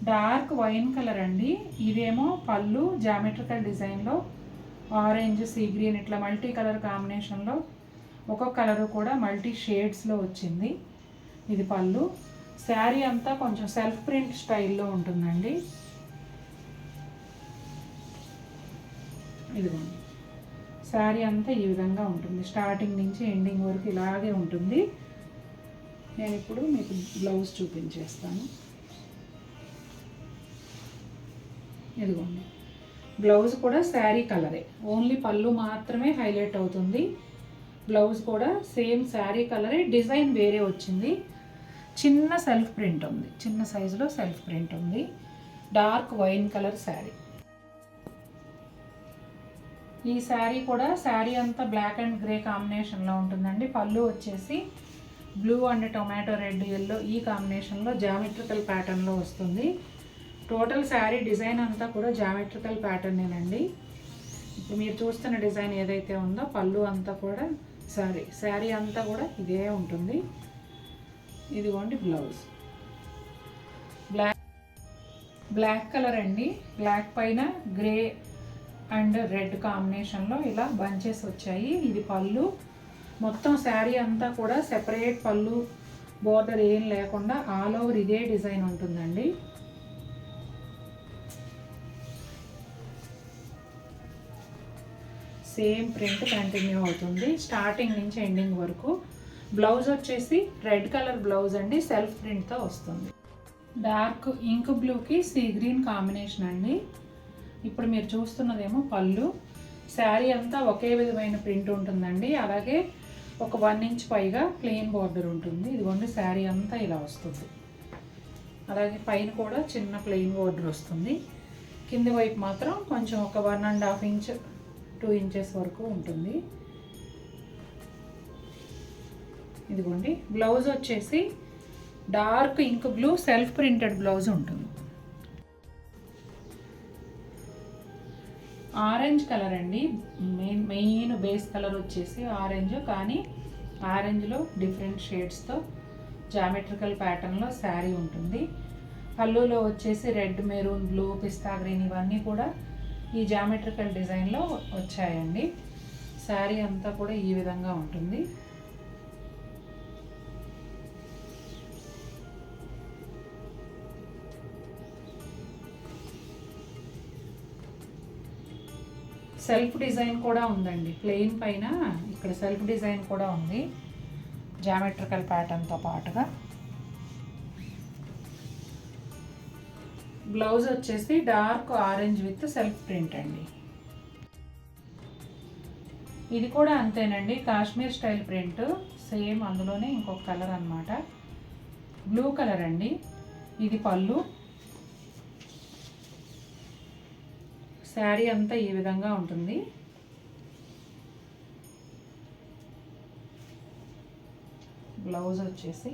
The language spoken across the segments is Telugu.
డార్క్ వైన్ కలర్ అండి. ఇదేమో పళ్ళు జామెట్రికల్ డిజైన్లో ఆరెంజ్, సీ గ్రీన్ ఇట్లా మల్టీ కలర్ కాంబినేషన్లో ఒక్కొక్క కలర్ కూడా మల్టీ షేడ్స్లో వచ్చింది. ఇది పళ్ళు. శారీ అంతా కొంచెం సెల్ఫ్ ప్రింట్ స్టైల్లో ఉంటుందండి. ఇదిగోండి, శారీ అంతా ఈ విధంగా ఉంటుంది. స్టార్టింగ్ నుంచి ఎండింగ్ వరకు ఇలాగే ఉంటుంది. నేను ఇప్పుడు మీకు బ్లౌజ్ చూపించేస్తాను. ఇదిగోండి, బ్లౌజ్ కూడా శారీ కలరే, ఓన్లీ పళ్ళు మాత్రమే హైలైట్ అవుతుంది. బ్లౌజ్ కూడా సేమ్ శారీ కలరే, డిజైన్ వేరే వచ్చింది. చిన్న సెల్ఫ్ ప్రింట్ ఉంది, చిన్న సైజులో సెల్ఫ్ ప్రింట్ ఉంది. Dark wine colour sari. ఈ శారీ కూడా శారీ అంతా బ్లాక్ అండ్ గ్రే కాంబినేషన్లో ఉంటుందండి. పళ్ళు వచ్చేసి blue and tomato red yellow ఈ కాంబినేషన్లో జామెట్రికల్ ప్యాటర్న్లో వస్తుంది. టోటల్ శారీ డిజైన్ అంతా కూడా జామెట్రికల్ ప్యాటర్నేనండి. ఇప్పుడు మీరు చూస్తున్న డిజైన్ ఏదైతే ఉందో పళ్ళు అంతా కూడా శారీ అంతా కూడా ఇదే ఉంటుంది. ఇదిగోండి బ్లౌజ్. బ్లాక్ కలర్ అండి. బ్లాక్ పైన గ్రే అండ్ రెడ్ కాంబినేషన్లో ఇలా బంచెస్ వచ్చాయి. ఇది పళ్ళు. మొత్తం శారీ అంతా కూడా సెపరేట్ పళ్ళు బోర్డర్ ఏం లేకుండా ఆల్ ఓవర్ ఇదే డిజైన్ ఉంటుందండి. సేమ్ ప్రింట్ కంటిన్యూ అవుతుంది స్టార్టింగ్ నుంచి ఎండింగ్ వరకు. బ్లౌజ్ వచ్చేసి రెడ్ కలర్ బ్లౌజ్ అండి, సెల్ఫ్ ప్రింట్తో వస్తుంది. డార్క్ ఇంక్ బ్లూకి సీ గ్రీన్ కాంబినేషన్ అండి. ఇప్పుడు మీరు చూస్తున్నదేమో పళ్ళు. శారీ అంతా ఒకే విధమైన ప్రింట్ ఉంటుందండి. అలాగే ఒక 1 ఇంచ్ పైగా ప్లెయిన్ బార్డర్ ఉంటుంది. ఇదిగోండి శారీ అంతా ఇలా వస్తుంది. అలాగే పైన కూడా చిన్న ప్లెయిన్ బార్డర్ వస్తుంది. కింది వైపు మాత్రం కొంచెం ఒక 1.5 ఇంచ్ 2 ఇంచెస్ వరకు ఉంటుంది. ఇదిగోండి బ్లౌజ్ వచ్చేసి dark ink blue self printed blouse ఉంటుంది. ఆరెంజ్ కలర్ అండి. మెయిన్ బేస్ కలర్ వచ్చేసి ఆరెంజ్, కానీ ఆరెంజ్లో డిఫరెంట్ షేడ్స్తో జామెట్రికల్ ప్యాటర్న్లో శారీ ఉంటుంది. పళ్ళులో వచ్చేసి రెడ్, మెరూన్, బ్లూ, పిస్తా గ్రీన్ ఇవన్నీ కూడా ఈ జామెట్రికల్ డిజైన్లో వచ్చాయండి. శారీ అంతా కూడా ఈ విధంగా ఉంటుంది. సెల్ఫ్ డిజైన్ కూడా ఉందండి. ప్లెయిన్ పైన ఇక్కడ సెల్ఫ్ డిజైన్ కూడా ఉంది జామెట్రికల్ ప్యాటర్న్తో పాటుగా. బ్లౌజ్ వచ్చేసి dark orange with self print అండి. ఇది కూడా అంతేనండి, కాశ్మీర్ స్టైల్ ప్రింట్ సేమ్, అందులోనే ఇంకొక కలర్ అన్నమాట. బ్లూ కలర్ అండి. ఇది పళ్ళు. శారీ అంతా ఈ విధంగా ఉంటుంది. బ్లౌజ్ వచ్చేసి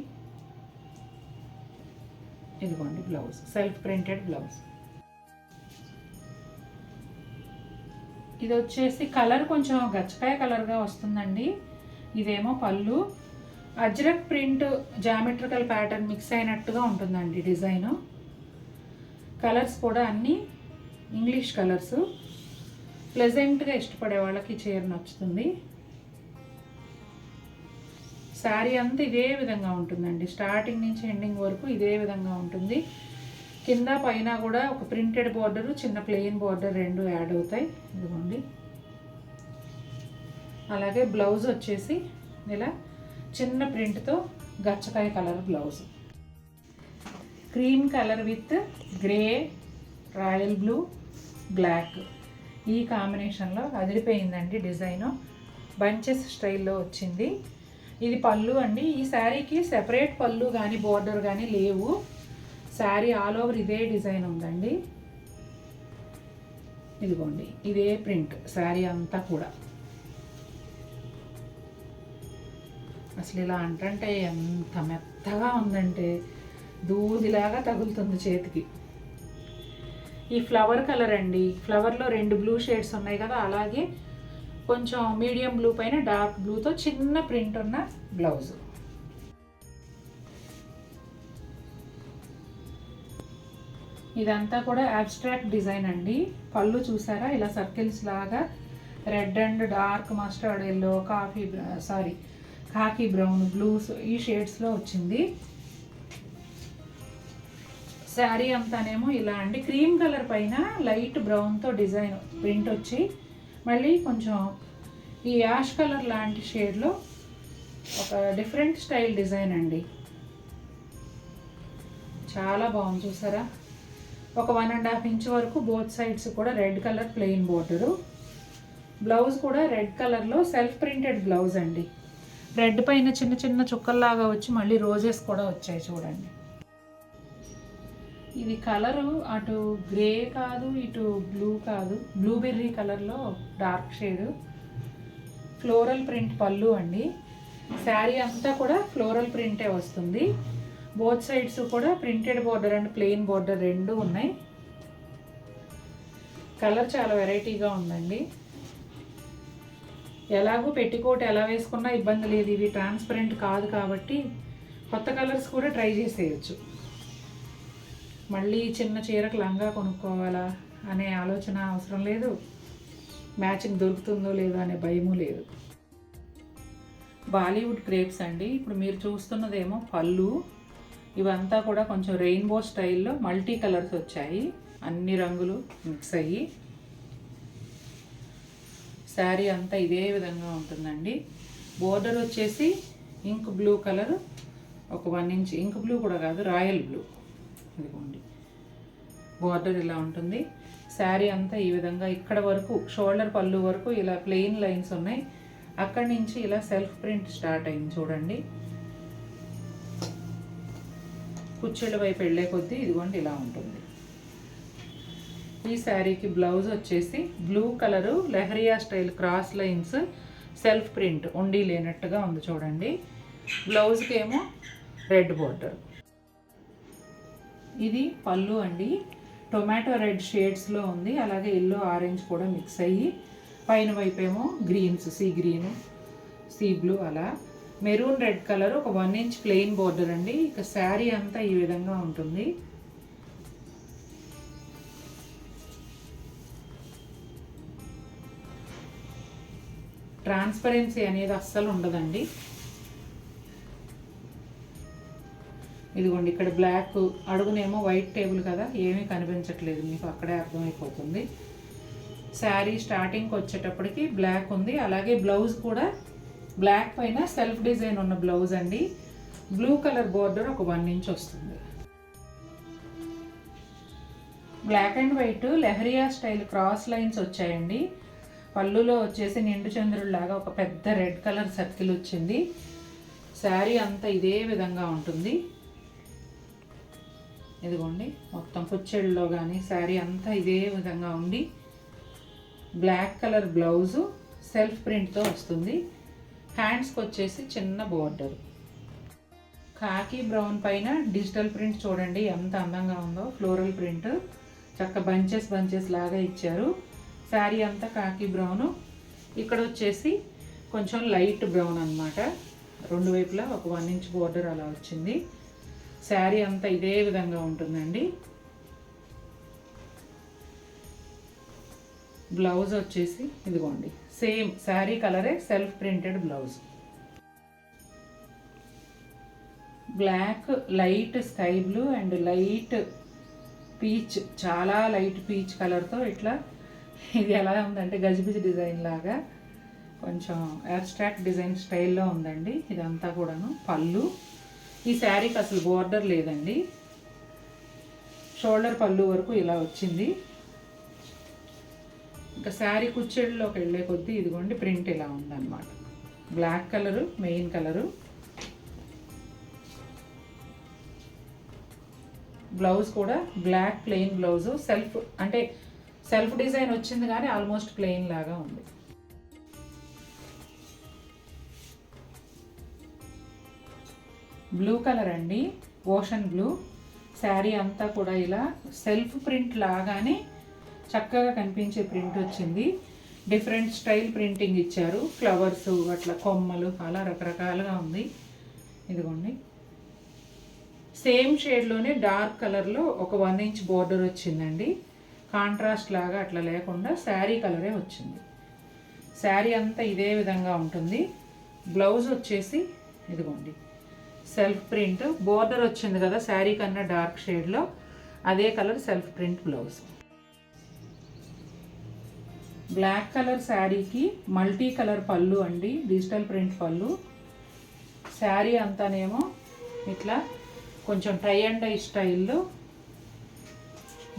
ఇదిగోండి బ్లౌజ్, సెల్ఫ్ ప్రింటెడ్ బ్లౌజ్. ఇది వచ్చేసి కలర్ కొంచెం గచ్చకాయ కలర్గా వస్తుందండి. ఇదేమో పళ్ళు. Ajrakh print geometrical pattern mix అయినట్టుగా ఉంటుందండి డిజైను. కలర్స్ కూడా అన్నీ ఇంగ్లీష్ కలర్స్. ప్లెజెంట్గా ఇష్టపడే వాళ్ళకి చీర నచ్చుతుంది. శారీ అంతా ఇదే విధంగా ఉంటుందండి. స్టార్టింగ్ నుంచి ఎండింగ్ వరకు ఇదే విధంగా ఉంటుంది. కింద పైన కూడా ఒక ప్రింటెడ్ బార్డరు, చిన్న ప్లెయిన్ బార్డర్ రెండు యాడ్ అవుతాయి. ఇదిగోండి. అలాగే బ్లౌజ్ వచ్చేసి ఇలా చిన్న ప్రింట్తో గచ్చకాయ colour blouse. Cream colour with grey, royal blue, black ఈ కాంబినేషన్లో అదిరిపోయిందండి డిజైను. బంచెస్ స్టైల్లో వచ్చింది. ఇది పళ్ళు అండి. ఈ శారీకి సెపరేట్ పళ్ళు కానీ బోర్డర్ కానీ లేవు. శారీ ఆల్ ఓవర్ ఇదే డిజైన్ ఉందండి. ఇదిగోండి ఇదే ప్రింట్ శారీ అంతా కూడా. అసలు ఇలా అంటే ఎంత మెత్తగా ఉందంటే దూదిలాగా తగులుతుంది చేతికి. ఈ ఫ్లవర్ కలర్ అండి. ఫ్లవర్లో 2 బ్లూ షేడ్స్ ఉన్నాయి కదా, అలాగే కొంచెం మీడియం బ్లూ పైన డార్క్ బ్లూతో చిన్న ప్రింట్ ఉన్న బ్లౌజ్. ఇదంతా కూడా అబ్స్ట్రాక్ట్ డిజైన్ అండి. పళ్ళు చూసారా ఇలా సర్కిల్స్ లాగా red and dark mustard yellow కాకి బ్రౌన్ బ్లూస్ ఈ షేడ్స్లో వచ్చింది. శారీ అంతానేమో ఇలా అండి, క్రీమ్ కలర్ పైన లైట్ బ్రౌన్తో డిజైన్ ప్రింట్ వచ్చి మళ్ళీ కొంచెం ఈ యాష్ కలర్ లాంటి షేడ్లో ఒక డిఫరెంట్ స్టైల్ డిజైన్ అండి. చాలా బాగుంది చూసారా. ఒక 1.5 ఇంచ్ వరకు బోత్ సైడ్స్ కూడా red colour plain border. Blouse కూడా రెడ్ కలర్లో సెల్ఫ్ ప్రింటెడ్ బ్లౌజ్ అండి. రెడ్ పైన చిన్న చిన్న చుక్కల్లాగా వచ్చి మళ్ళీ రోజెస్ కూడా వచ్చాయి చూడండి. ఇది కలరు అటు గ్రే కాదు ఇటు బ్లూ కాదు, బ్లూబెర్రీ కలర్లో డార్క్ షేడ్. ఫ్లోరల్ ప్రింట్ పళ్ళు అండి. శారీ అంతా కూడా ఫ్లోరల్ ప్రింటే వస్తుంది. బోత్ సైడ్స్ కూడా printed border and plain border రెండు ఉన్నాయి. కలర్ చాలా వెరైటీగా ఉందండి. ఎలాగో పెట్టికోట్ ఎలా వేసుకున్నా ఇబ్బంది లేదు, ఇవి ట్రాన్స్పరెంట్ కాదు కాబట్టి కొత్త కలర్స్ కూడా ట్రై చేసేయచ్చు. మళ్ళీ చిన్న చీరకు లంగా కొనుక్కోవాలా అనే ఆలోచన అవసరం లేదు, మ్యాచింగ్ దొరుకుతుందో లేదో అనే భయము లేదు. బాలీవుడ్ క్రేప్స్ అండి. ఇప్పుడు మీరు చూస్తున్నదేమో పళ్ళు. ఇవంతా కూడా కొంచెం రెయిన్బో స్టైల్లో మల్టీ కలర్స్ వచ్చాయి, అన్ని రంగులు మిక్స్ అయ్యి. శారీ అంతా ఇదే విధంగా ఉంటుందండి. బోర్డర్ వచ్చేసి ఇంక్ బ్లూ కలర్, ఒక 1 ఇంచ్ ఇంక్ బ్లూ కూడా కాదు రాయల్ బ్లూ. ఇదిగోండి బోర్డర్ ఇలా ఉంటుంది. శారీ అంతా ఈ విధంగా ఇక్కడ వరకు షోల్డర్ పళ్ళు వరకు ఇలా ప్లెయిన్ లైన్స్ ఉన్నాయి. అక్కడి నుంచి ఇలా సెల్ఫ్ ప్రింట్ స్టార్ట్ అయింది చూడండి. కుచ్చెళ్ళ వైపు వెళ్ళే కొద్దీ ఇదిగోండి ఇలా ఉంటుంది. ఈ శారీకి బ్లౌజ్ వచ్చేసి blue colour leheriya style cross lines self print ఉండి లేనట్టుగా ఉంది చూడండి. బ్లౌజ్కి ఏమో రెడ్ బోర్డర్. ఇది పళ్ళు అండి. టొమాటో రెడ్ షేడ్స్లో ఉంది, అలాగే ఎల్లో ఆరెంజ్ కూడా మిక్స్ అయ్యి పైన వైపు ఏమో greens, sea green, sea blue, అలా మెరూన్ రెడ్ కలర్ ఒక 1 ఇంచ్ ప్లెయిన్ బోర్డర్ అండి. ఇక శారీ అంతా ఈ విధంగా ఉంటుంది. ట్రాన్స్పరెన్సీ అనేది అస్సలు ఉండదండి. ఇదిగోండి ఇక్కడ బ్లాక్, అడుగునేమో వైట్ టేబుల్ కదా, ఏమీ కనిపించట్లేదు మీకు, అక్కడే అర్థమైపోతుంది. శారీ స్టార్టింగ్కి వచ్చేటప్పటికి బ్లాక్ ఉంది, అలాగే బ్లౌజ్ కూడా బ్లాక్ పైన సెల్ఫ్ డిజైన్ ఉన్న బ్లౌజ్ అండి. బ్లూ కలర్ బోర్డర్ ఒక 1 ఇంచ్ వస్తుంది. Black and white leheriya style cross lines వచ్చాయండి. పళ్ళులో వచ్చేసి నిండు చంద్రుడిలాగా ఒక పెద్ద రెడ్ కలర్ సర్కిల్ వచ్చింది. శారీ అంతా ఇదే విధంగా ఉంటుంది. ఇదిగోండి మొత్తం కుచ్చెళ్ళలో కానీ శారీ అంతా ఇదే విధంగా ఉండి బ్లాక్ కలర్ బ్లౌజు సెల్ఫ్ ప్రింట్తో వస్తుంది. హ్యాండ్స్కి వచ్చేసి చిన్న బోర్డర్. కాకి బ్రౌన్ పైన డిజిటల్ ప్రింట్ చూడండి ఎంత అందంగా ఉందో. ఫ్లోరల్ ప్రింట్ చక్క బంచెస్ లాగా ఇచ్చారు. శారీ అంతా కాకి బ్రౌను. ఇక్కడ వచ్చేసి కొంచెం లైట్ బ్రౌన్ అనమాట. రెండు వైపులా ఒక 1 ఇంచ్ బోర్డర్ అలా వచ్చింది. శారీ అంతా ఇదే విధంగా ఉంటుందండి. బ్లౌజ్ వచ్చేసి ఇదిగోండి సేమ్ శారీ కలరే self printed blouse. Black, light sky blue and light peach, చాలా లైట్ పీచ్ కలర్తో ఇట్లా ఇది ఎలా ఉందంటే గజిబిజి డిజైన్ లాగా కొంచెం అబ్స్ట్రాక్ట్ డిజైన్ స్టైల్లో ఉందండి. ఇదంతా కూడాను పళ్ళు. ఈ శారీకి అసలు బోర్డర్ లేదండి, షోల్డర్ పళ్ళు వరకు ఇలా వచ్చింది. ఇంకా శారీ కుచ్చెళ్ళలోకి వెళ్ళే కొద్దీ ఇదిగోండి ప్రింట్ ఇలా ఉందన్నమాట. Black colour main colour. Blouse కూడా black plain blouse, self design వచ్చింది కానీ ఆల్మోస్ట్ ప్లెయిన్ లాగా ఉంది. బ్లూ కలర్ అండి, ఓషన్ బ్లూ. శారీ అంతా కూడా ఇలా సెల్ఫ్ ప్రింట్ లాగానే చక్కగా కనిపించే ప్రింట్ వచ్చింది. డిఫరెంట్ స్టైల్ ప్రింటింగ్ ఇచ్చారు, ఫ్లవర్స్ అట్లా కొమ్మలు అలా రకరకాలుగా ఉంది. ఇదిగోండి సేమ్ షేడ్లోనే డార్క్ కలర్లో ఒక 1 ఇంచ్ బోర్డర్ వచ్చిందండి. కాంట్రాస్ట్ లాగా అట్లా లేకుండా శారీ కలరే వచ్చింది. శారీ అంతా ఇదే విధంగా ఉంటుంది. బ్లౌజ్ వచ్చేసి ఇదిగోండి సెల్ఫ్ ప్రింట్. బోర్డర్ వచ్చింది కదా శారీ కన్నా డార్క్ షేడ్లో, అదే colour self print blouse. Black colour శారీకి మల్టీ కలర్ పళ్ళు అండి, డిజిటల్ ప్రింట్ పళ్ళు. శారీ అంతానేమో ఇట్లా కొంచెం టై అండ్ డై స్టైల్లో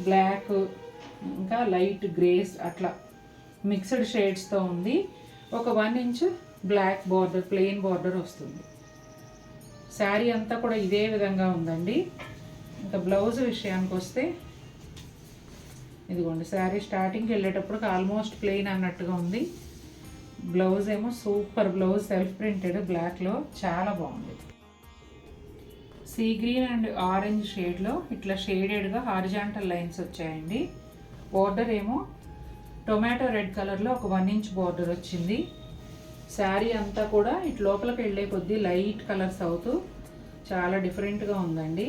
బ్లాక్ ఇంకా లైట్ గ్రేస్ అట్లా మిక్స్డ్ షేడ్స్తో ఉంది. ఒక 1 inch black border, plain border వస్తుంది. శారీ అంతా కూడా ఇదే విధంగా ఉందండి. ఇంకా బ్లౌజ్ విషయానికి వస్తే ఇదిగోండి శారీ స్టార్టింగ్కి వెళ్ళేటప్పుడు ఆల్మోస్ట్ ప్లెయిన్ అన్నట్టుగా ఉంది. బ్లౌజ్ ఏమో సూపర్ బ్లౌజ్, సెల్ఫ్ ప్రింటెడ్ బ్లాక్లో చాలా బాగుంది. సీ గ్రీన్ అండ్ ఆరెంజ్ షేడ్లో ఇట్లా షేడెడ్గా హారిజాంటల్ లైన్స్ వచ్చాయండి. బోర్డర్ ఏమో టొమాటో రెడ్ కలర్లో ఒక 1 ఇంచ్ బోర్డర్ వచ్చింది. శారీ అంతా కూడా ఇటు లోపలికి వెళ్ళే కొద్దీ లైట్ కలర్స్ అవుతూ చాలా డిఫరెంట్గా ఉందండి.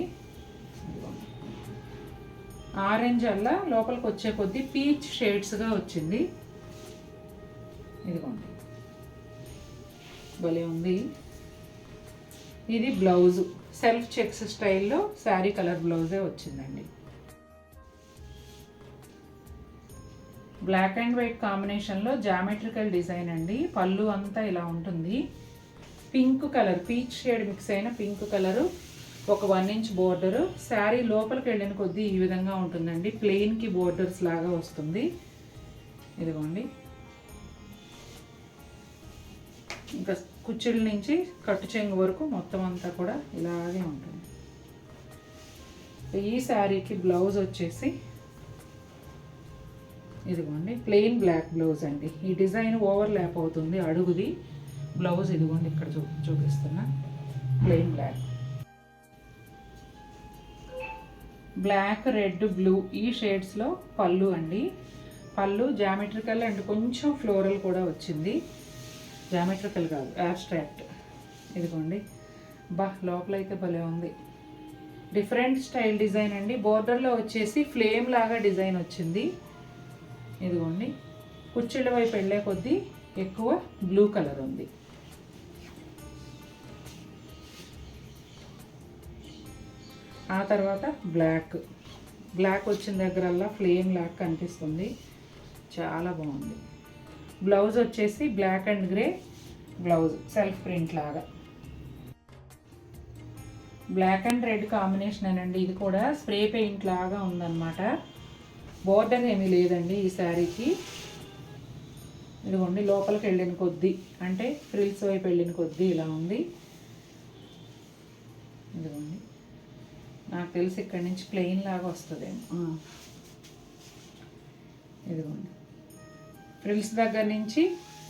ఆరెంజ్ అలా లోపలికి వచ్చే కొద్దీ పీచ్ షేడ్స్గా వచ్చింది. ఇదిగోండి భలే ఉంది. ఇది బ్లౌజు సెల్ఫ్ చెక్స్ స్టైల్లో శారీ కలర్ బ్లౌజే వచ్చిందండి. బ్లాక్ అండ్ వైట్ కాంబినేషన్లో జామెట్రికల్ డిజైన్ అండి. పళ్ళు అంతా ఇలా ఉంటుంది. Pink colour, peach shade mix అయిన పింక్ కలరు, ఒక 1 ఇంచ్ బోర్డరు. శారీ లోపలికి వెళ్ళిన కొద్దీ ఈ విధంగా ఉంటుందండి. ప్లెయిన్కి బోర్డర్స్ లాగా వస్తుంది. ఇదిగోండి ఇంకా కుచ్చిళ్ళ నుంచి కట్టు చెంగు వరకు మొత్తం అంతా కూడా ఇలాగే ఉంటుంది. ఈ శారీకి బ్లౌజ్ వచ్చేసి ఇదిగోండి ప్లెయిన్ బ్లాక్ బ్లౌజ్ అండి. ఈ డిజైన్ ఓవర్ ల్యాప్ అవుతుంది అడుగుది. బ్లౌజ్ ఇదిగోండి ఇక్కడ చూపిస్తున్నా, plain black. Black, red, blue ఈ షేడ్స్లో పళ్ళు అండి. పళ్ళు జామెట్రికల్ అండ్ కొంచెం ఫ్లోరల్ కూడా వచ్చింది. జామెట్రికల్ కాదు, యాబ్స్ట్రాక్ట్. ఇదిగోండి లోపల అయితే భలే ఉంది. డిఫరెంట్ స్టైల్ డిజైన్ అండి. బోర్డర్లో వచ్చేసి ఫ్లేమ్ లాగా డిజైన్ వచ్చింది. ఇదిగోండి కుచ్చిళ్ళ వైపు వెళ్ళే కొద్దీ ఎక్కువ బ్లూ కలర్ ఉంది. ఆ తర్వాత బ్లాక్ వచ్చిన దగ్గరల్లా ఫ్లేమ్ లాగా కనిపిస్తుంది. చాలా బాగుంది. బ్లౌజ్ వచ్చేసి black and grey blouse, self print లాగా. బ్లాక్ అండ్ రెడ్ కాంబినేషన్ అనండి. ఇది కూడా స్ప్రే పెయింట్ లాగా ఉందన్నమాట. బోర్డర్ ఏమీ లేదండి ఈ శారీకి. ఇదిగోండి లోపలికి వెళ్ళిన కొద్దీ అంటే ఫ్రిల్స్ వైపు వెళ్ళిన కొద్దీ ఇలా ఉంది. ఇదిగోండి నాకు తెలిసి ఇక్కడి నుంచి ప్లెయిన్ లాగా వస్తుందేమో. ఇదిగోండి ఫ్రిల్స్ దగ్గర నుంచి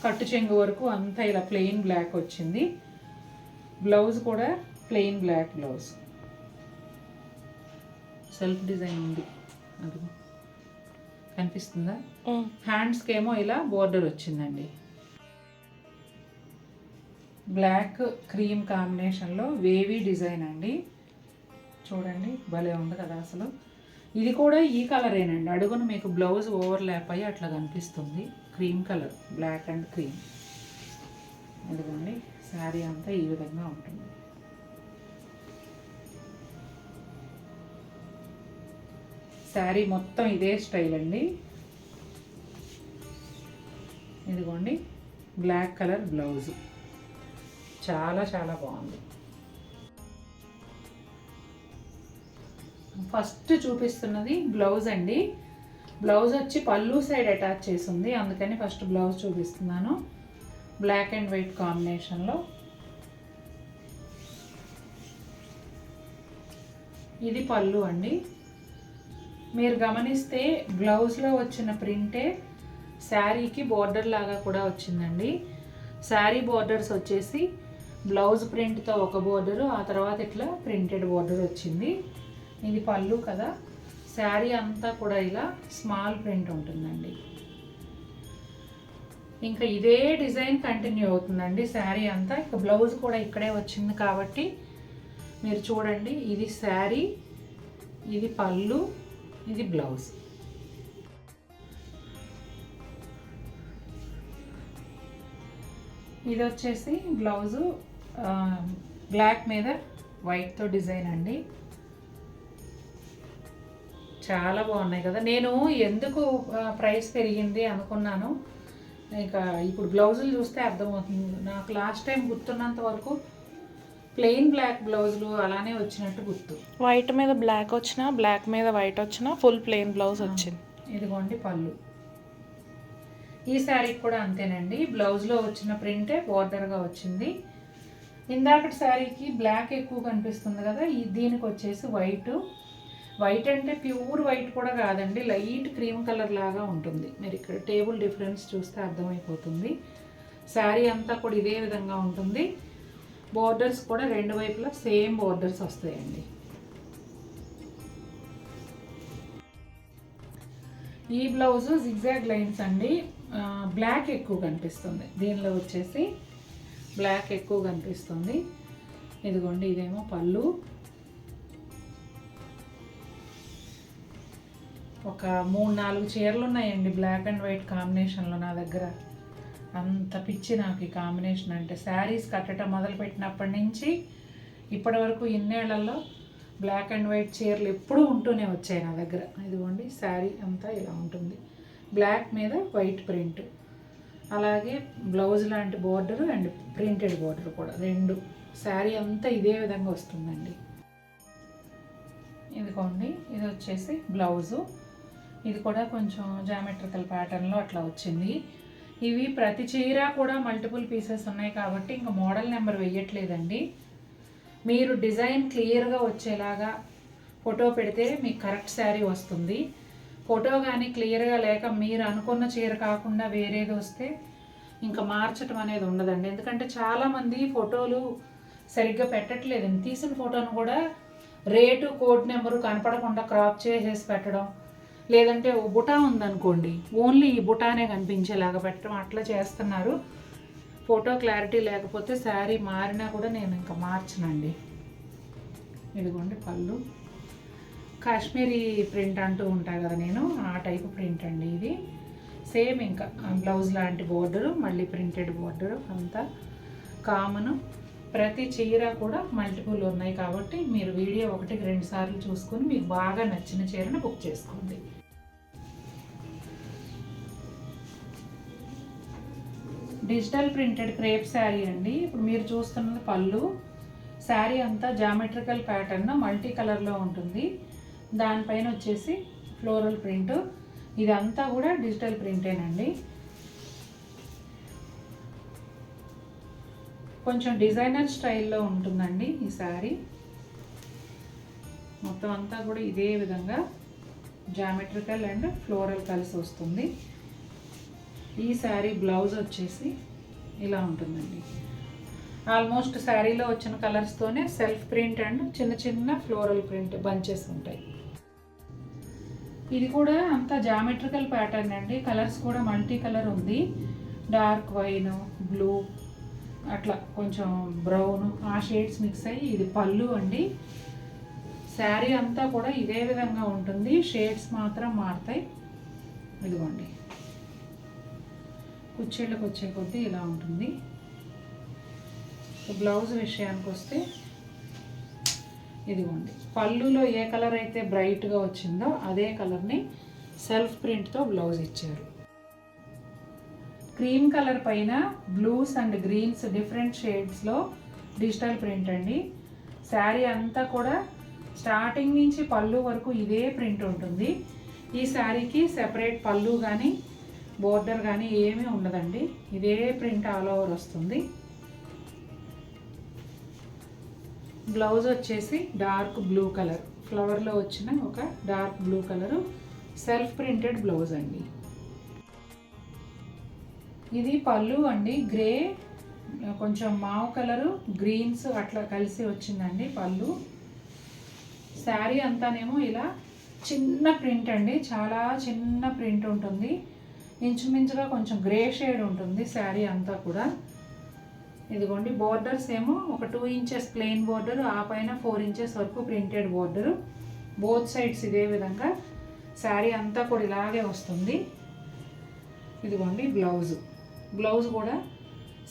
కట్టు చెంగు వరకు అంతా ఇలా ప్లెయిన్ బ్లాక్ వచ్చింది. బ్లౌజ్ కూడా plain black blouse, self design ఉంది. అది కనిపిస్తుందా? హ్యాండ్స్కి ఏమో ఇలా బోర్డర్ వచ్చిందండి. బ్లాక్ క్రీమ్ కాంబినేషన్లో వేవీ డిజైన్ అండి. చూడండి భలే ఉంది కదా అసలు. ఇది కూడా ఈ కలరేనండి. అడుగును మీకు బ్లౌజ్ ఓవర్ ల్యాప్ అయ్యి అట్లా కనిపిస్తుంది. Cream colour, black and cream. ఇదిగోండి శారీ అంతా ఈ విధంగా ఉంటుంది. శారీ మొత్తం ఇదే స్టైల్ అండి. ఇదిగోండి బ్లాక్ కలర్ బ్లౌజ్, చాలా చాలా బాగుంది. ఫస్ట్ చూపిస్తున్నది బ్లౌజ్ అండి. బ్లౌజ్ వచ్చి పళ్ళు సైడ్ అటాచ్ చేసి ఉంది, అందుకని ఫస్ట్ బ్లౌజ్ చూపిస్తున్నాను. బ్లాక్ అండ్ వైట్ కాంబినేషన్లో. ఇది పళ్ళు అండి. మీరు గమనిస్తే బ్లౌజ్లో వచ్చిన ప్రింటే శారీకి బోర్డర్ లాగా కూడా వచ్చిందండి. శారీ బోర్డర్స్ వచ్చేసి బ్లౌజ్ ప్రింట్తో ఒక బోర్డరు, ఆ తర్వాత ఇట్లా ప్రింటెడ్ బోర్డర్ వచ్చింది. ఇది పళ్ళు కదా. శారీ అంతా కూడా ఇలా స్మాల్ ప్రింట్ ఉంటుందండి. ఇంకా ఇదే డిజైన్ కంటిన్యూ అవుతుందండి శారీ అంతా. ఇక బ్లౌజ్ కూడా ఇక్కడే వచ్చింది కాబట్టి మీరు చూడండి, ఇది శారీ, ఇది పళ్ళు, ఇది బ్లౌజ్. ఇది వచ్చేసి బ్లౌజు బ్లాక్ మీద వైట్తో డిజైన్ అండి. చాలా బాగున్నాయి కదా. నేను ఎందుకు ప్రైస్ పెరిగింది అనుకున్నాను, ఇక ఇప్పుడు బ్లౌజులు చూస్తే అర్థమవుతుంది. నాకు లాస్ట్ టైం గుర్తున్నంత వరకు ప్లెయిన్ బ్లాక్ బ్లౌజులు అలానే వచ్చినట్టు గుర్తు. వైట్ మీద బ్లాక్ వచ్చినా, బ్లాక్ మీద వైట్ వచ్చినా ఫుల్ ప్లెయిన్ బ్లౌజ్ వచ్చింది. ఇదిగోండి పళ్ళు. ఈ శారీకి కూడా అంతేనండి, బ్లౌజ్లో వచ్చిన ప్రింటే బోర్డర్గా వచ్చింది. ఇందాకటి శారీకి బ్లాక్ ఎక్కువ కనిపిస్తుంది కదా, దీనికి వచ్చేసి వైట్ అంటే ప్యూర్ వైట్ కూడా కాదండి, లైట్ క్రీమ్ కలర్ లాగా ఉంటుంది. మీరు ఇక్కడ టేబుల్ డిఫరెన్స్ చూస్తే అర్థమైపోతుంది. శారీ అంతా కూడా ఇదే విధంగా ఉంటుంది. బోర్డర్స్ కూడా రెండు వైపులా సేమ్ బోర్డర్స్ వస్తాయండి. ఈ బ్లౌజు జిగ్జాగ్ లైన్స్ అండి, బ్లాక్ ఎక్కువ కనిపిస్తుంది. దీనిలో వచ్చేసి బ్లాక్ ఎక్కువ కనిపిస్తుంది. ఇదిగోండి, ఇదేమో పళ్ళు. ఒక 3-4 చీరలు ఉన్నాయండి బ్లాక్ అండ్ వైట్ కాంబినేషన్లో నా దగ్గర. అంత పిచ్చి నాకు ఈ కాంబినేషన్ అంటే. శారీస్ కట్టడం మొదలుపెట్టినప్పటి నుంచి ఇప్పటి వరకు ఇన్నేళ్లలో బ్లాక్ అండ్ వైట్ చీరలు ఎప్పుడూ ఉంటూనే వచ్చాయి నా దగ్గర. ఇదిగోండి, శారీ అంతా ఇలా ఉంటుంది, బ్లాక్ మీద వైట్ ప్రింట్. అలాగే బ్లౌజ్ లాంటి బోర్డరు అండ్ ప్రింటెడ్ బోర్డర్ కూడా రెండు. శారీ అంతా ఇదే విధంగా వస్తుందండి. ఇదిగోండి, ఇది వచ్చేసి బ్లౌజు. ఇది కూడా కొంచెం జామెట్రికల్ ప్యాటర్న్లో అట్లా వచ్చింది. ఇవి ప్రతి చీర కూడా మల్టిపుల్ పీసెస్ ఉన్నాయి కాబట్టి ఇంకా మోడల్ నెంబర్ వేయట్లేదండి. మీరు డిజైన్ క్లియర్గా వచ్చేలాగా ఫోటో పెడితే మీకు కరెక్ట్ శారీ వస్తుంది. ఫోటో కానీ క్లియర్గా లేక మీరు అనుకున్న చీర కాకుండా వేరేది వస్తే ఇంకా మార్చడం అనేది ఉండదండి. ఎందుకంటే చాలామంది ఫోటోలు సరిగ్గా పెట్టట్లేదండి. తీసిన ఫోటోను కూడా రేటు, కోడ్ నెంబరు కనపడకుండా క్రాప్ చేసేసి పెట్టడం, లేదంటే బుటా ఉందనుకోండి ఓన్లీ ఈ బుటానే కనిపించేలాగా పెట్టడం, అట్లా చేస్తున్నారు. ఫోటో క్లారిటీ లేకపోతే శారీ మారినా కూడా నేను ఇంకా మార్చనండి. ఇదిగోండి పళ్ళు. కాశ్మీరీ ప్రింట్ అంటూ ఉంటాయి కదా, నేను ఆ టైపు ప్రింట్ అండి ఇది. సేమ్ ఇంకా బ్లౌజ్ లాంటి బోర్డరు, మళ్ళీ ప్రింటెడ్ బోర్డరు, అంతా కామను. ప్రతి చీర కూడా మల్టిపుల్ ఉన్నాయి కాబట్టి మీరు వీడియో 1-2 సార్లు చూసుకొని మీకు బాగా నచ్చిన చీరను బుక్ చేసుకోండి. డిజిటల్ ప్రింటెడ్ క్రేప్ శారీ అండి. ఇప్పుడు మీరు చూస్తున్నది పళ్ళు. శారీ అంతా జామెట్రికల్ ప్యాటర్న్ మల్టీ కలర్లో ఉంటుంది. దానిపైన వచ్చేసి ఫ్లోరల్ ప్రింట్. ఇదంతా కూడా డిజిటల్ ప్రింటేనండి. కొంచెం డిజైనర్ స్టైల్లో ఉంటుందండి ఈ శారీ. మొత్తం అంతా కూడా ఇదే విధంగా జామెట్రికల్ అండ్ ఫ్లోరల్ కలిసి వస్తుంది. ఈ శారీ బ్లౌజ్ వచ్చేసి ఇలా ఉంటుందండి. ఆల్మోస్ట్ శారీలో వచ్చిన కలర్స్తోనే సెల్ఫ్ ప్రింట్ అండ్ చిన్న చిన్న ఫ్లోరల్ ప్రింట్ బంచెస్ ఉంటాయి. ఇది కూడా అంతా జామెట్రికల్ ప్యాటర్న్ అండి. కలర్స్ కూడా మల్టీ కలర్ ఉంది. డార్క్ వైన్, బ్లూ, అట్లా కొంచెం బ్రౌన్, ఆ షేడ్స్ మిక్స్ అయ్యి ఇది పళ్ళు అండి. శారీ అంతా కూడా ఇదే విధంగా ఉంటుంది, షేడ్స్ మాత్రం మారుతాయి. ఇదిగోండి, కుర్చీళ్ళకి వచ్చే కొద్దీ ఇలా ఉంటుంది. బ్లౌజ్ విషయానికి వస్తే ఇదిగోండి, పళ్ళులో ఏ కలర్ అయితే బ్రైట్గా వచ్చిందో అదే కలర్ని సెల్ఫ్ ప్రింట్తో బ్లౌజ్ ఇచ్చారు. క్రీమ్ కలర్ పైన బ్లూస్ అండ్ గ్రీన్స్ డిఫరెంట్ షేడ్స్లో డిజిటల్ ప్రింట్ అండి. శారీ అంతా కూడా స్టార్టింగ్ నుంచి పళ్ళు వరకు ఇదే ప్రింట్ ఉంటుంది. ఈ శారీకి సెపరేట్ పళ్ళు కానీ బోర్డర్ కానీ ఏమీ ఉండదండి, ఇదే ప్రింట్ ఆల్ ఓవర్ వస్తుంది. బ్లౌజ్ వచ్చేసి డార్క్ బ్లూ కలర్, ఫ్లవర్లో వచ్చిన ఒక dark blue colour self printed blouse అండి. ఇది పళ్ళు అండి, గ్రే కొంచెం మావ్ కలరు గ్రీన్స్ అట్లా కలిసి వచ్చిందండి పళ్ళు. శారీ అంతానేమో ఇలా చిన్న ప్రింట్ అండి, చాలా చిన్న ప్రింట్ ఉంటుంది. ఇంచుమించుగా కొంచెం గ్రే షేడ్ ఉంటుంది శారీ అంతా కూడా. ఇదిగోండి బోర్డర్స్ ఏమో ఒక 2 ఇంచెస్ ప్లెయిన్ బోర్డర్, ఆ పైన 4 ఇంచెస్ వరకు ప్రింటెడ్ బోర్డరు. బోత్ సైడ్స్ ఇదే విధంగా. శారీ అంతా కూడా ఇలాగే వస్తుంది. ఇదిగోండి బ్లౌజ్ కూడా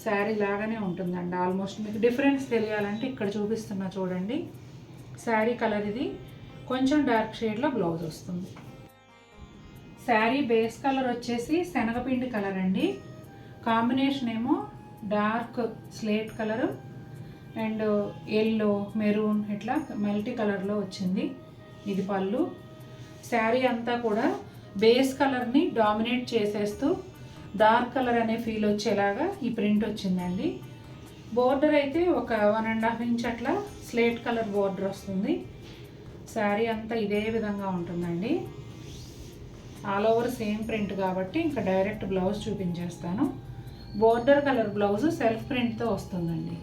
శారీ లాగానే ఉంటుందండి ఆల్మోస్ట్. మీకు డిఫరెన్స్ తెలియాలంటే ఇక్కడ చూపిస్తున్నా చూడండి. శారీ కలర్ ఇది కొంచెం డార్క్ షేడ్లో బ్లౌజ్ వస్తుంది. శారీ బేస్ కలర్ వచ్చేసి శనగపిండి కలర్ అండి. కాంబినేషన్ ఏమో dark slate colour and yellow, maroon ఇట్లా మల్టీ కలర్లో వచ్చింది. ఇది పళ్ళు. శారీ అంతా కూడా బేస్ కలర్ని డామినేట్ చేసేస్తూ డార్క్ కలర్ అనే ఫీల్ వచ్చేలాగా ఈ ప్రింట్ వచ్చిందండి. బోర్డర్ అయితే ఒక 1.5 ఇంచ్ అట్లా స్లేట్ కలర్ బోర్డర్ వస్తుంది. శారీ అంతా ఇదే విధంగా ఉంటుందండి. ఆల్ ఓవర్ సేమ్ ప్రింట్ కాబట్టి ఇంకా డైరెక్ట్ బ్లౌజ్ చూపించేస్తాను. బోర్డర్ కలర్ బ్లౌజ్ సెల్ఫ్ ప్రింట్తో వస్తుందండి.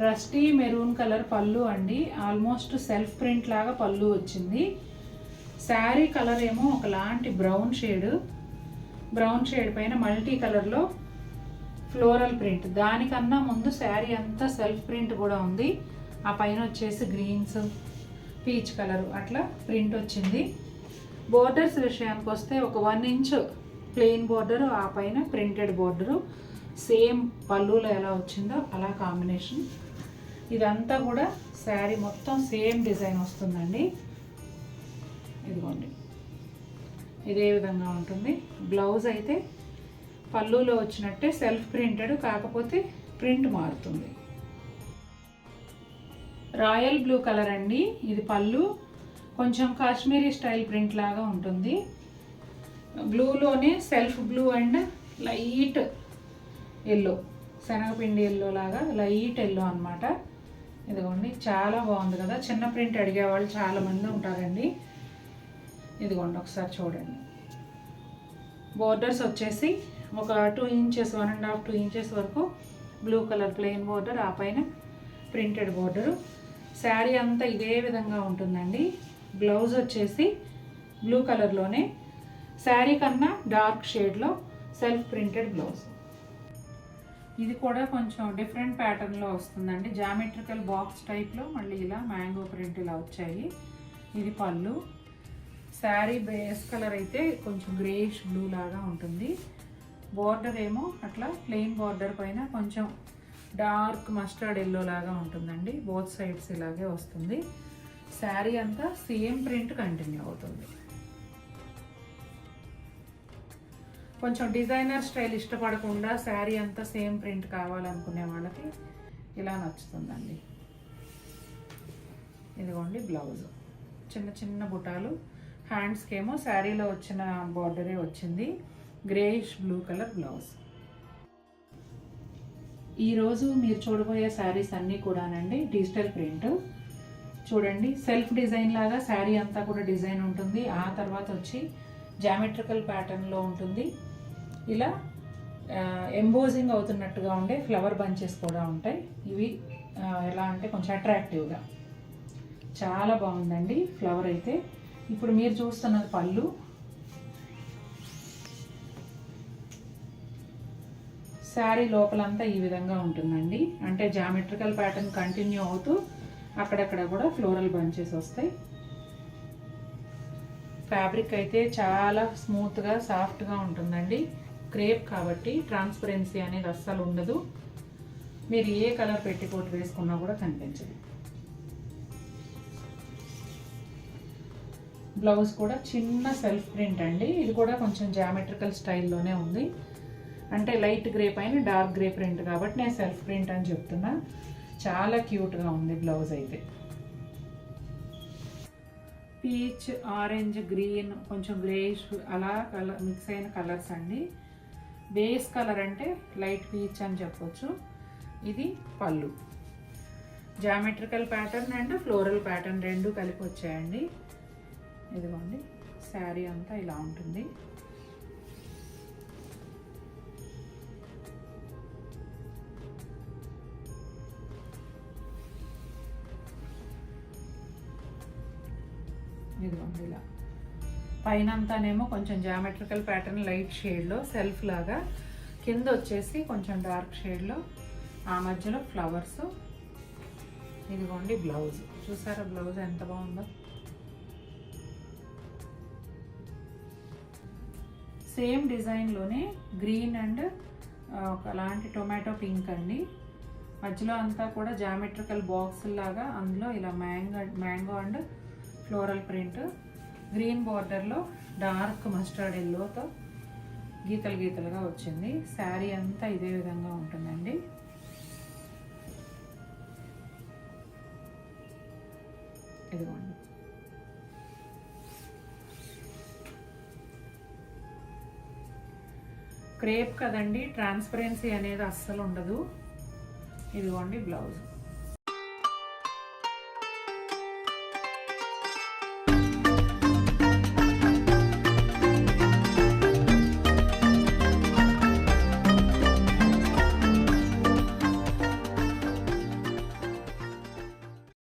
రస్టీ మెరూన్ కలర్ పళ్ళు అండి. ఆల్మోస్ట్ సెల్ఫ్ ప్రింట్ లాగా పళ్ళు వచ్చింది. శారీ కలర్ ఏమో ఒకలాంటి బ్రౌన్ షేడ్ పైన మల్టీ కలర్లో ఫ్లోరల్ ప్రింట్. దానికన్నా ముందు శారీ అంతా సెల్ఫ్ ప్రింట్ కూడా ఉంది. ఆ పైన వచ్చేసి గ్రీన్స్, పీచ్ కలర్ అట్లా ప్రింట్ వచ్చింది. బోర్డర్స్ విషయానికి వస్తే ఒక 1 ఇంచ్ ప్లెయిన్ బోర్డరు, ఆ పైన ప్రింటెడ్ బోర్డరు. సేమ్ పళ్ళులో ఎలా వచ్చిందో అలా కాంబినేషన్. ఇదంతా కూడా శారీ మొత్తం సేమ్ డిజైన్ వస్తుందండి. ఇదిగోండి ఇదే విధంగా ఉంటుంది. బ్లౌజ్ అయితే పళ్ళులో వచ్చినట్టే సెల్ఫ్ ప్రింటెడ్, కాకపోతే ప్రింట్ మారుతుంది. రాయల్ బ్లూ కలర్ అండి. ఇది పళ్ళు. కొంచెం కాశ్మీరీ స్టైల్ ప్రింట్ లాగా ఉంటుంది. బ్లూలోనే self blue and light yellow, శనగపిండి ఎల్లో లాగా లైట్ ఎల్లో అనమాట. ఇదిగోండి చాలా బాగుంది కదా. చిన్న ప్రింట్ అడిగేవాళ్ళు చాలామంది ఉంటారండి. ఇదిగోండి ఒకసారి చూడండి. బోర్డర్స్ వచ్చేసి ఒక 2 ఇంచెస్ 1.5-2 ఇంచెస్ వరకు బ్లూ కలర్ ప్లెయిన్ బోర్డర్, ఆ పైన ప్రింటెడ్ బోర్డరు. శారీ అంతా ఇదే విధంగా ఉంటుందండి. బ్లౌజ్ వచ్చేసి బ్లూ కలర్లోనే శారీ కన్నా డార్క్ షేడ్లో సెల్ఫ్ ప్రింటెడ్ బ్లౌజ్. ఇది కూడా కొంచెం డిఫరెంట్ ప్యాటర్న్లో వస్తుందండి. జామెట్రికల్ బాక్స్ టైప్లో మళ్ళీ ఇలా మ్యాంగో ప్రింట్ ఇలా వచ్చాయి. ఇది పళ్ళు. శారీ బేస్ కలర్ అయితే కొంచెం గ్రేష్ బ్లూ లాగా ఉంటుంది. బోర్డర్ ఏమో అట్లా ప్లెయిన్ బోర్డర్ పైన కొంచెం డార్క్ మస్టర్డ్ ఎల్లో లాగా ఉంటుందండి. బోత్ సైడ్స్ ఇలాగే వస్తుంది. శారీ అంతా సేమ్ ప్రింట్ కంటిన్యూ అవుతుంది. కొంచెం డిజైనర్ స్టైల్ ఇష్టపడకుండా శారీ అంతా సేమ్ ప్రింట్ కావాలనుకునే వాళ్ళకి ఇలా నచ్చుతుందండి. ఇదిగోండి బ్లౌజ్. చిన్న చిన్న బుటాలు. హ్యాండ్స్కి ఏమో శారీలో వచ్చిన బార్డరే వచ్చింది. Greyish blue colour blouse. ఈరోజు మీరు చూడబోయే శారీస్ అన్నీ కూడానండి డిజిటల్ ప్రింట్. చూడండి సెల్ఫ్ డిజైన్ లాగా శారీ అంతా కూడా డిజైన్ ఉంటుంది. ఆ తర్వాత వచ్చి జామెట్రికల్ ప్యాటర్న్లో ఉంటుంది. ఇలా ఎంబోజింగ్ అవుతున్నట్టుగా ఉండే ఫ్లవర్ బంచెస్ కూడా ఉంటాయి. ఇవి ఎలా అంటే కొంచెం అట్రాక్టివ్గా చాలా బాగుందండి ఫ్లవర్ అయితే. ఇప్పుడు మీరు చూస్తున్నది పళ్ళు. శారీ లోపలంతా ఈ విధంగా ఉంటుందండి. అంటే జామెట్రికల్ ప్యాటర్న్ కంటిన్యూ అవుతూ అక్కడక్కడ కూడా ఫ్లోరల్ బంచెస్ వస్తాయి. ఫ్యాబ్రిక్ అయితే చాలా స్మూత్గా సాఫ్ట్గా ఉంటుందండి. క్రేప్ కాబట్టి ట్రాన్స్పరెన్సీ అనేది అస్సలు ఉండదు. మీరు ఏ కలర్ పెట్టికోట్ వేసుకున్నా కూడా కనిపించదు. బ్లౌజ్ కూడా చిన్న సెల్ఫ్ ప్రింట్ అండి. ఇది కూడా కొంచెం జామెట్రికల్ స్టైల్లోనే ఉంది. అంటే లైట్ గ్రే పైన డార్క్ గ్రే ప్రింట్ కాబట్టి నేను సెల్ఫ్ ప్రింట్ అని చెప్తున్నా. చాలా క్యూట్గా ఉంది బ్లౌజ్ అయితే. పీచ్, ఆరెంజ్, గ్రీన్, కొంచెం గ్రేష్ అలా కలర్ మిక్స్ అయిన కలర్స్ అండి. బేస్ కలర్ అంటే లైట్ పీచ్ అని చెప్పొచ్చు. ఇది పళ్ళు. Geometrical pattern and floral pattern రెండు కలిపి వచ్చాయండి. ఇదిగోండి శారీ అంతా ఇలా ఉంటుంది. ఇదిగోండి ఇలా పైన అంతానేమో కొంచెం జామెట్రికల్ ప్యాటర్న్ లైట్ షేడ్లో సెల్ఫ్ లాగా, కింద వచ్చేసి కొంచెం డార్క్ షేడ్లో ఆ మధ్యలో ఫ్లవర్స్. ఇదిగోండి బ్లౌజ్. చూసారా బ్లౌజ్ ఎంత బాగుందో. సేమ్ డిజైన్లోనే గ్రీన్ అండ్ ఒకలాంటి టొమాటో పింక్ అండి. మధ్యలో అంతా కూడా జామెట్రికల్ బాక్స్ లాగా, అందులో ఇలా mango and floral print. Green బార్డర్లో డార్క్ మస్టర్డ్ ఎల్లోతో గీతలు గీతలుగా వచ్చింది. శారీ అంతా ఇదే విధంగా ఉంటుందండి. ఇదిగోండి. క్రేప్ కదండి, ట్రాన్స్పరెన్సీ అనేది అస్సలు ఉండదు. ఇదిగోండి బ్లౌజ్.